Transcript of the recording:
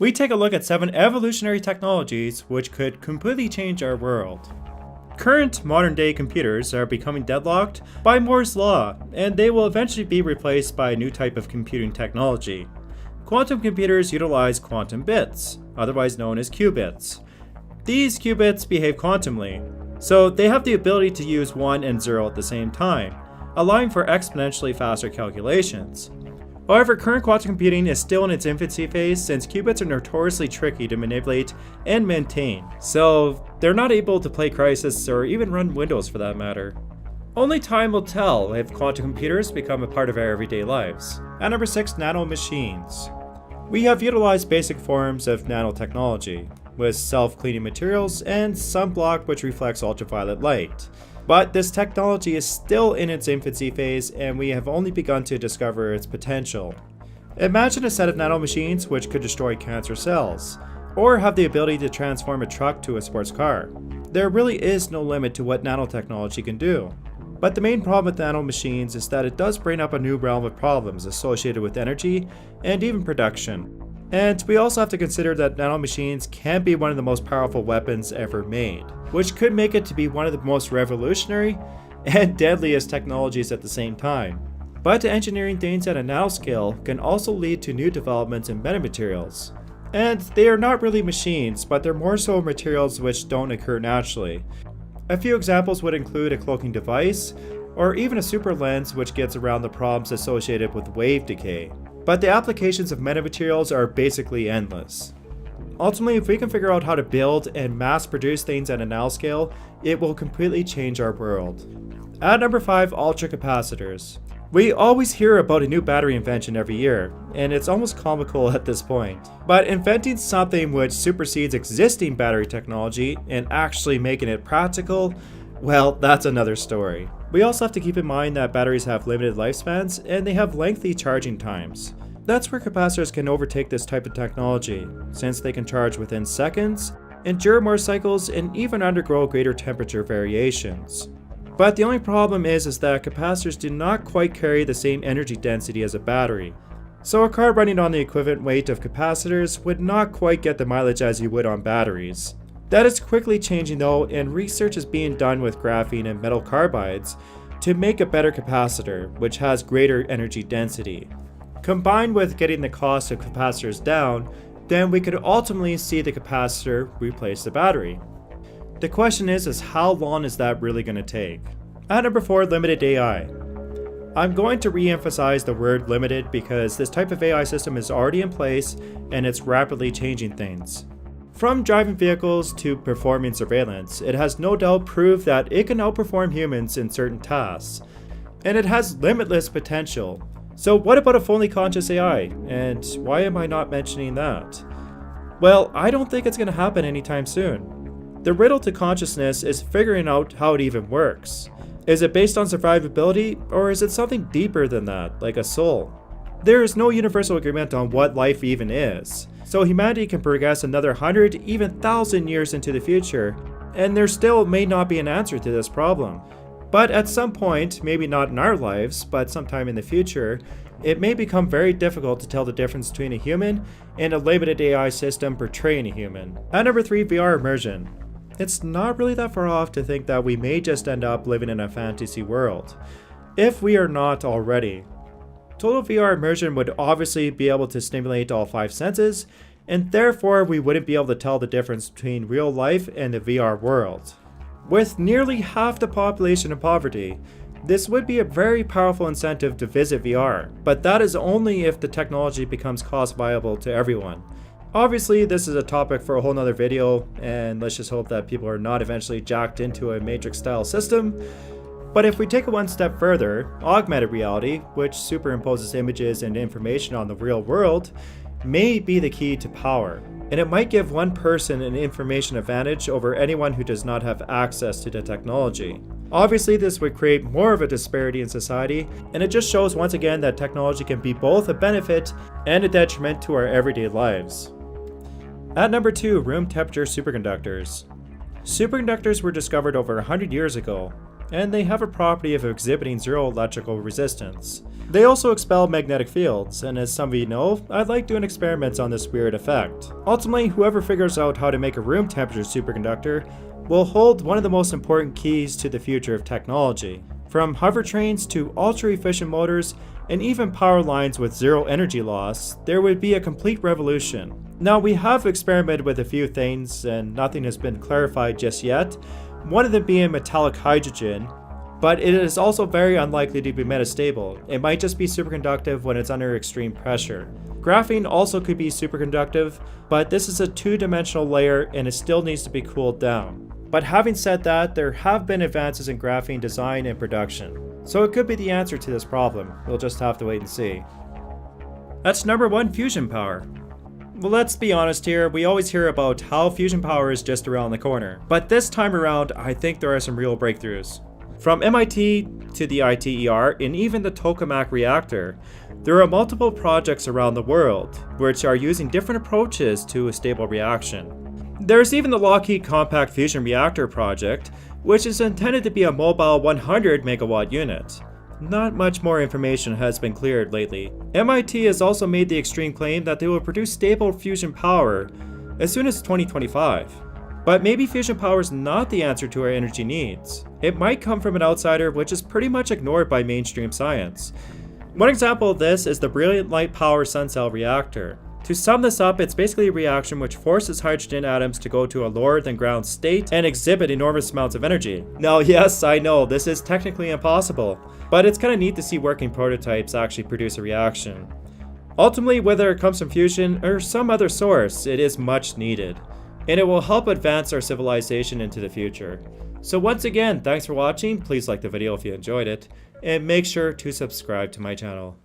we take a look at 7 evolutionary technologies which could completely change our world. Current modern-day computers are becoming deadlocked by Moore's law, and they will eventually be replaced by a new type of computing technology. Quantum computers utilize quantum bits, otherwise known as qubits. These qubits behave quantumly, so they have the ability to use 1 and 0 at the same time, allowing for exponentially faster calculations. However, current quantum computing is still in its infancy phase since qubits are notoriously tricky to manipulate and maintain, so they're not able to play Crysis or even run Windows for that matter. Only time will tell if quantum computers become a part of our everyday lives. At number 6, nanomachines. We have utilized basic forms of nanotechnology, with self-cleaning materials and sunblock which reflects ultraviolet light. But this technology is still in its infancy phase and we have only begun to discover its potential. Imagine a set of nanomachines which could destroy cancer cells, or have the ability to transform a truck to a sports car. There really is no limit to what nanotechnology can do. But the main problem with nanomachines is that it does bring up a new realm of problems associated with energy and even production. And we also have to consider that nanomachines can be one of the most powerful weapons ever made, which could make it to be one of the most revolutionary and deadliest technologies at the same time. But engineering things at a nanoscale can also lead to new developments in metamaterials. And they are not really machines, but they're more so materials which don't occur naturally. A few examples would include a cloaking device, or even a super lens which gets around the problems associated with wave decay. But the applications of metamaterials are basically endless. Ultimately, if we can figure out how to build and mass produce things at a nanoscale, it will completely change our world. At number 5, ultracapacitors. We always hear about a new battery invention every year, and it's almost comical at this point. But inventing something which supersedes existing battery technology and actually making it practical, well, that's another story. We also have to keep in mind that batteries have limited lifespans and they have lengthy charging times. That's where capacitors can overtake this type of technology, since they can charge within seconds, endure more cycles, and even undergo greater temperature variations. But the only problem is that capacitors do not quite carry the same energy density as a battery. So a car running on the equivalent weight of capacitors would not quite get the mileage as you would on batteries. That is quickly changing though, and research is being done with graphene and metal carbides to make a better capacitor, which has greater energy density. Combined with getting the cost of capacitors down, then we could ultimately see the capacitor replace the battery. The question is how long is that really going to take? At number 4, limited AI. I'm going to re-emphasize the word limited because this type of AI system is already in place and it's rapidly changing things. From driving vehicles to performing surveillance, it has no doubt proved that it can outperform humans in certain tasks, and it has limitless potential. So what about a fully conscious AI, and why am I not mentioning that? Well, I don't think it's going to happen anytime soon. The riddle to consciousness is figuring out how it even works. Is it based on survivability, or is it something deeper than that, like a soul? There is no universal agreement on what life even is. So humanity can progress another 100, even 1,000 years into the future, and there still may not be an answer to this problem. But at some point, maybe not in our lives, but sometime in the future, it may become very difficult to tell the difference between a human and a limited AI system portraying a human. At number 3, VR immersion. It's not really that far off to think that we may just end up living in a fantasy world, if we are not already. Total VR immersion would obviously be able to stimulate all 5 senses, and therefore we wouldn't be able to tell the difference between real life and the VR world. With nearly half the population in poverty, this would be a very powerful incentive to visit VR, but that is only if the technology becomes cost viable to everyone. Obviously, this is a topic for a whole nother video, and let's just hope that people are not eventually jacked into a Matrix-style system. But if we take it one step further, augmented reality, which superimposes images and information on the real world, may be the key to power. And it might give one person an information advantage over anyone who does not have access to the technology. Obviously, this would create more of a disparity in society, and it just shows once again that technology can be both a benefit and a detriment to our everyday lives. At number 2, room temperature superconductors. Superconductors were discovered over 100 years ago, and they have a property of exhibiting zero electrical resistance. They also expel magnetic fields, and as some of you know, I like doing experiments on this weird effect. Ultimately, whoever figures out how to make a room temperature superconductor will hold one of the most important keys to the future of technology. From hover trains to ultra-efficient motors, and even power lines with zero energy loss, there would be a complete revolution. Now, we have experimented with a few things and nothing has been clarified just yet, one of them being metallic hydrogen, but it is also very unlikely to be metastable. It might just be superconductive when it's under extreme pressure. Graphene also could be superconductive, but this is a two-dimensional layer and it still needs to be cooled down. But having said that, there have been advances in graphene design and production, so it could be the answer to this problem. We'll just have to wait and see. That's number 1, fusion power. Well, let's be honest here, we always hear about how fusion power is just around the corner. But this time around, I think there are some real breakthroughs. From MIT to the ITER and even the tokamak reactor, there are multiple projects around the world which are using different approaches to a stable reaction. There's even the Lockheed Compact Fusion Reactor project, which is intended to be a mobile 100 megawatt unit. Not much more information has been cleared lately. MIT has also made the extreme claim that they will produce stable fusion power as soon as 2025. But maybe fusion power is not the answer to our energy needs. It might come from an outsider, which is pretty much ignored by mainstream science. One example of this is the Brilliant Light Power Sun Cell Reactor. To sum this up, it's basically a reaction which forces hydrogen atoms to go to a lower than ground state and exhibit enormous amounts of energy. Now, yes, I know, this is technically impossible, but it's kind of neat to see working prototypes actually produce a reaction. Ultimately, whether it comes from fusion or some other source, it is much needed, and it will help advance our civilization into the future. So once again, thanks for watching, please like the video if you enjoyed it, and make sure to subscribe to my channel.